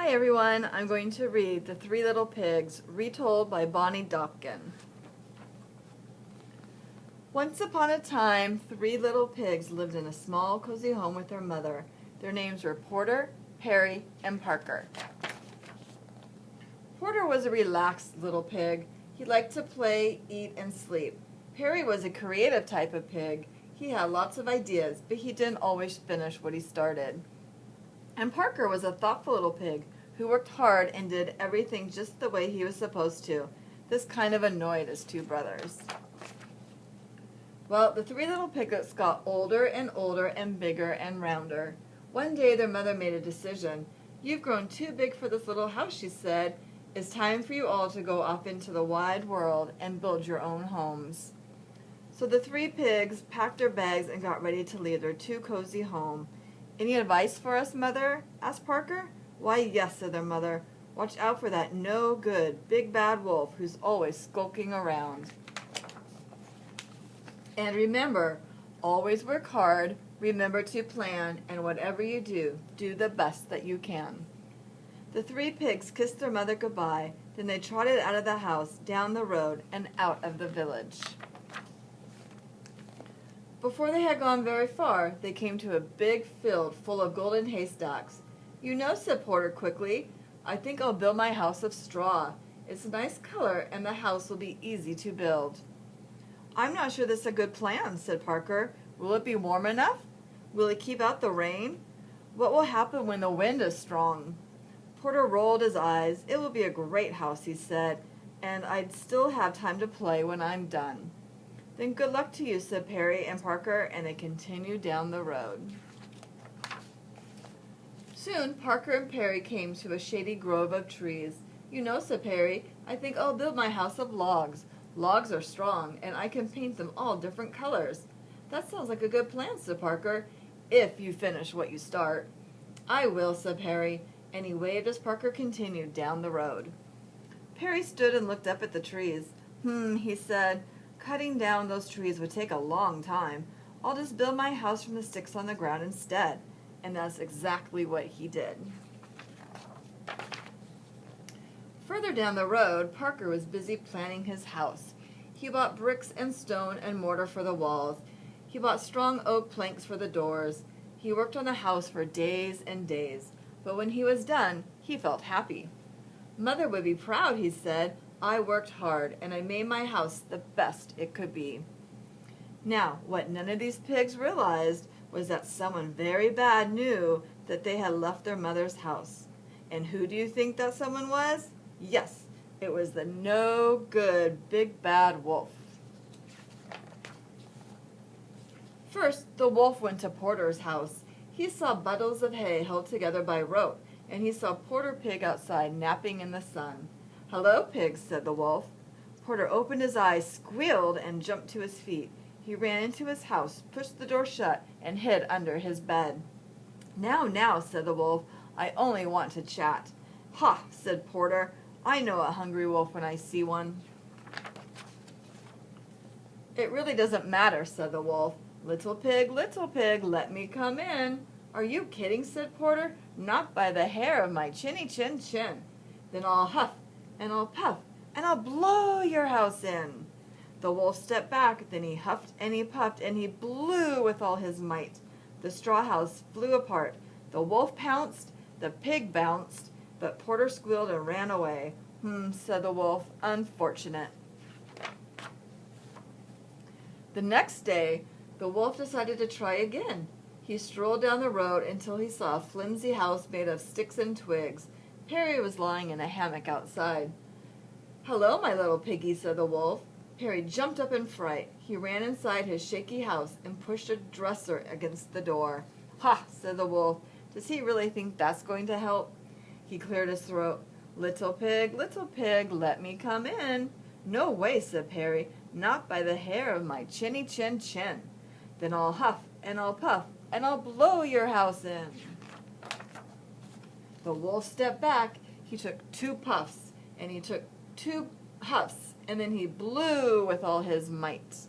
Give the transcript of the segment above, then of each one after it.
Hi everyone, I'm going to read The Three Little Pigs, retold by Bonnie Dopkin. Once upon a time, three little pigs lived in a small, cozy home with their mother. Their names were Porter, Perry, and Parker. Porter was a relaxed little pig. He liked to play, eat, and sleep. Perry was a creative type of pig. He had lots of ideas, but he didn't always finish what he started. And Parker was a thoughtful little pig who worked hard and did everything just the way he was supposed to. This kind of annoyed his two brothers. Well, the three little piglets got older and older and bigger and rounder. One day their mother made a decision. "You've grown too big for this little house," she said. "It's time for you all to go off into the wide world and build your own homes." So the three pigs packed their bags and got ready to leave their too cozy home. "Any advice for us, Mother?" asked Parker. "Why, yes," said their mother. "Watch out for that no-good, big bad wolf who's always skulking around. And remember, always work hard, remember to plan, and whatever you do, do the best that you can." The three pigs kissed their mother goodbye, then they trotted out of the house, down the road, and out of the village. Before they had gone very far, they came to a big field full of golden haystacks. "You know," said Porter quickly, "I think I'll build my house of straw. It's a nice color, and the house will be easy to build." "I'm not sure this is a good plan," said Parker. "Will it be warm enough? Will it keep out the rain? What will happen when the wind is strong?" Porter rolled his eyes. "It will be a great house," he said, "and I'd still have time to play when I'm done." "Then good luck to you," said Perry and Parker, and they continued down the road. Soon Parker and Perry came to a shady grove of trees. "You know," said Perry, "I think I'll build my house of logs. Logs are strong, and I can paint them all different colors." "That sounds like a good plan," said Parker, "if you finish what you start." "I will," said Perry, and he waved as Parker continued down the road. Perry stood and looked up at the trees. He said, "Cutting down those trees would take a long time. I'll just build my house from the sticks on the ground instead." And that's exactly what he did. Further down the road, Parker was busy planning his house. He bought bricks and stone and mortar for the walls. He bought strong oak planks for the doors. He worked on the house for days and days, but when he was done, he felt happy. "Mother would be proud," he said. "I worked hard, and I made my house the best it could be." Now, what none of these pigs realized was that someone very bad knew that they had left their mother's house. And who do you think that someone was? Yes, it was the no-good big bad wolf. First, the wolf went to Porter's house. He saw bundles of hay held together by rope, and he saw Porter Pig outside napping in the sun. "Hello, pigs," said the wolf. Porter opened his eyes, squealed, and jumped to his feet. He ran into his house, pushed the door shut, and hid under his bed. Now," said the wolf, "I only want to chat." "Ha," said Porter, "I know a hungry wolf when I see one." "It really doesn't matter," said the wolf. Little pig, let me come in." "Are you kidding?" said Porter. "Not by the hair of my chinny chin chin." "Then I'll huff, and I'll puff, and I'll blow your house in." The wolf stepped back, then he huffed and he puffed, and he blew with all his might. The straw house flew apart. The wolf pounced, the pig bounced, but Porter squealed and ran away. Said the wolf, "Unfortunate." The next day, the wolf decided to try again. He strolled down the road until he saw a flimsy house made of sticks and twigs. Perry was lying in a hammock outside. "Hello, my little piggy," said the wolf. Perry jumped up in fright. He ran inside his shaky house and pushed a dresser against the door. "Ha," said the wolf. "Does he really think that's going to help?" He cleared his throat. Little pig, let me come in." "No way," said Perry. "Not by the hair of my chinny chin chin." "Then I'll huff, and I'll puff, and I'll blow your house in." The wolf stepped back. He took 2 puffs, and he took 2 huffs, and then he blew with all his might.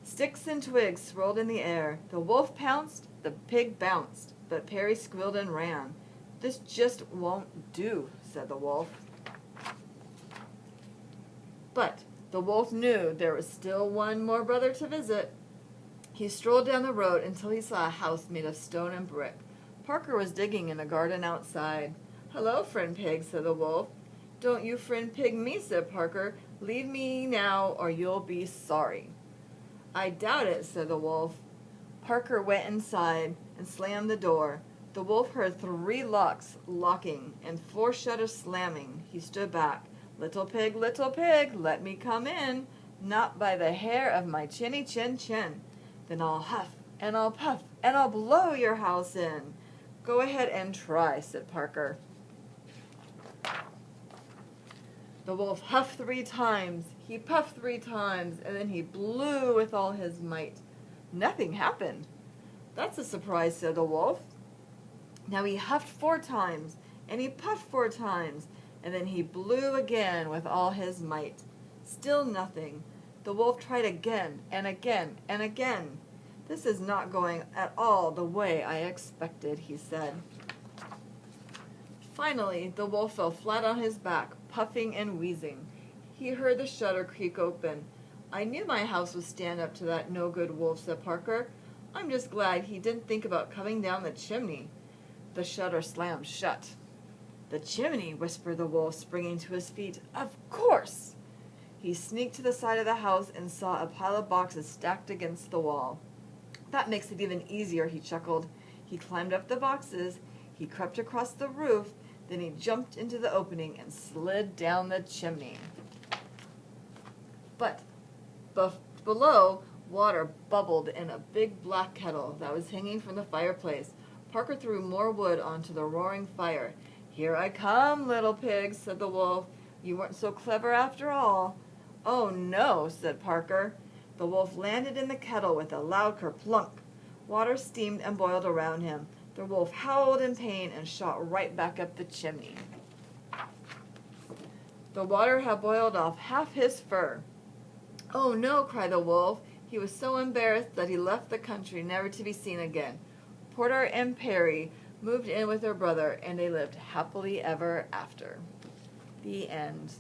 Sticks and twigs swirled in the air. The wolf pounced, the pig bounced, but Perry squealed and ran. "This just won't do," said the wolf. But the wolf knew there was still one more brother to visit. He strolled down the road until he saw a house made of stone and brick. Parker was digging in a garden outside. "Hello, friend pig," said the wolf. "Don't you friend pig me," said Parker. "Leave me now or you'll be sorry." "I doubt it," said the wolf. Parker went inside and slammed the door. The wolf heard 3 locks locking and 4 shutters slamming. He stood back. Little pig, let me come in. Not by the hair of my chinny chin chin. Then I'll huff and I'll puff and I'll blow your house in." "Go ahead and try," said Parker. The wolf huffed 3 times, he puffed 3 times, and then he blew with all his might. Nothing happened. "That's a surprise," said the wolf. Now he huffed 4 times, and he puffed 4 times, and then he blew again with all his might. Still nothing. The wolf tried again and again and again. "This is not going at all the way I expected," he said. Finally, the wolf fell flat on his back, puffing and wheezing. He heard the shutter creak open. "I knew my house would stand up to that no-good wolf," said Parker. "I'm just glad he didn't think about coming down the chimney." The shutter slammed shut. "The chimney," whispered the wolf, springing to his feet. "Of course!" He sneaked to the side of the house and saw a pile of boxes stacked against the wall. "That makes it even easier," he chuckled. He climbed up the boxes, he crept across the roof, then he jumped into the opening and slid down the chimney. But below, water bubbled in a big black kettle that was hanging from the fireplace. Parker threw more wood onto the roaring fire. "Here I come, little pig," said the wolf. "You weren't so clever after all." "Oh no," said Parker. The wolf landed in the kettle with a loud kerplunk. Water steamed and boiled around him. The wolf howled in pain and shot right back up the chimney. The water had boiled off half his fur. "Oh no," cried the wolf. He was so embarrassed that he left the country, never to be seen again. Porter and Perry moved in with their brother, and they lived happily ever after. The end.